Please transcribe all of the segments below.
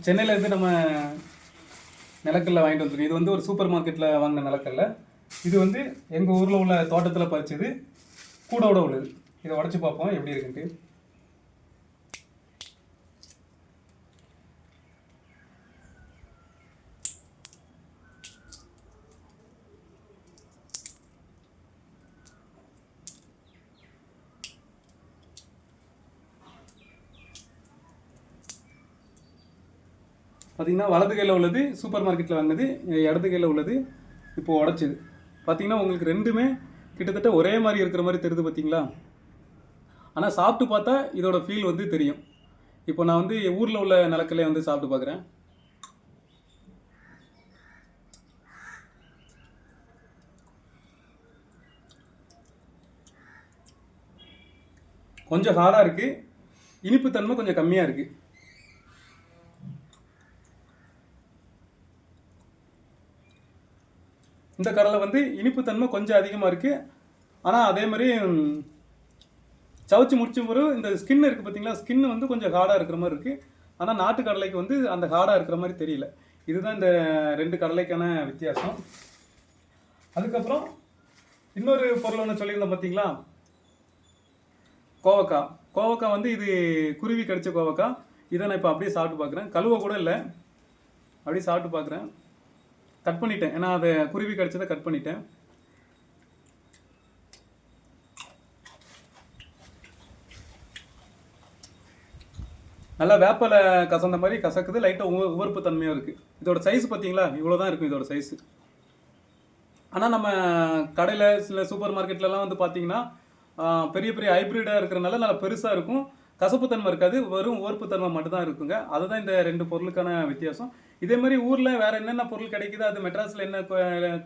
சென்னையில் இருந்து நம்ம நிலக்கல்ல வாங்கிட்டு வந்துருக்கோம். இது வந்து ஒரு சூப்பர் மார்க்கெட்டில் வாங்கின நிலக்கல்ல. இது வந்து எங்கள் ஊரில் உள்ள தோட்டத்தில் பறிச்சது, கூடோட உள்ளது. இதை உடச்சி பார்ப்போம் எப்படி இருக்குன்ட்டு. பார்த்தீங்கன்னா வலது கையில் உள்ளது சூப்பர் மார்க்கெட்டில் வாங்கினது, இடது கையில் உள்ளது இப்போது உடச்சிது. பார்த்தீங்கன்னா உங்களுக்கு ரெண்டுமே கிட்டத்தட்ட ஒரே மாதிரி இருக்கிற மாதிரி தெரியுது பார்த்தீங்களா? ஆனால் சாப்பிட்டு பார்த்தா இதோட ஃபீல் வந்து தெரியும். இப்போ நான் வந்து ஊரில் உள்ள நிலக்கல்லையை வந்து சாப்பிட்டு பார்க்குறேன். கொஞ்சம் ஹார்டாக இருக்குது, இனிப்பு தன்மை கொஞ்சம் கம்மியாக இருக்குது. இந்த கடலை வந்து இனிப்பு தன்மை கொஞ்சம் அதிகமாக இருக்குது. ஆனால் அதே மாதிரி சவச்சு முடிச்ச பிறகு இந்த ஸ்கின் இருக்குது பார்த்தீங்களா, ஸ்கின் வந்து கொஞ்சம் ஹார்டாக இருக்கிற மாதிரி இருக்குது. ஆனால் நாட்டு கடலைக்கு வந்து அந்த ஹார்டாக இருக்கிற மாதிரி தெரியல. இதுதான் இந்த ரெண்டு கடலைக்கான வித்தியாசம். அதுக்கப்புறம் இன்னொரு பொருள் ஒன்று சொல்லியிருந்தேன் பார்த்தீங்களா, கோவக்காய். கோவக்காய் வந்து இது குருவி கடிச்ச கோவக்காய். இதை நான் இப்போ அப்படியே சாப்பிட்டு பார்க்குறேன். கழுவ கூட இல்லை, அப்படியே சாப்பிட்டு பார்க்குறேன். கட் பண்ணிட்டேன், ஏன்னா அதை குருவி கடிச்சதை கட் பண்ணிட்டேன். நல்லா வேப்பலை கசந்த மாதிரி கசக்குது, லைட்டாக உவர்ப்பு தன்மையாக இருக்குது. இதோட சைஸ் பார்த்தீங்களா, இவ்வளோ தான் இருக்கும் இதோட சைஸு. ஆனால் நம்ம கடையில் சில சூப்பர் மார்க்கெட்லலாம் வந்து பார்த்தீங்கன்னா பெரிய பெரிய ஹைப்ரிடாக இருக்கிறனால நல்லா பெருசாக இருக்கும், கசப்புத்தன்மை இருக்காது, வெறும் உவர்ப்புத்தன்மை மட்டும்தான் இருக்குங்க. அதுதான் இந்த ரெண்டு பொருளுக்கான வித்தியாசம். இதே மாதிரி ஊரில் வேறு என்னென்ன பொருள் கிடைக்குது, அது மெட்ராஸில் என்ன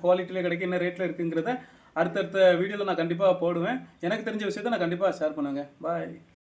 குவாலிட்டியில் கிடைக்கும், என்ன ரேட்டில் இருக்குங்கிறத அடுத்தடுத்த வீடியோவில் நான் கண்டிப்பாக போடுவேன். எனக்கு தெரிஞ்ச விஷயத்தை நான் கண்டிப்பாக ஷேர் பண்ணுவேங்க. பாய்.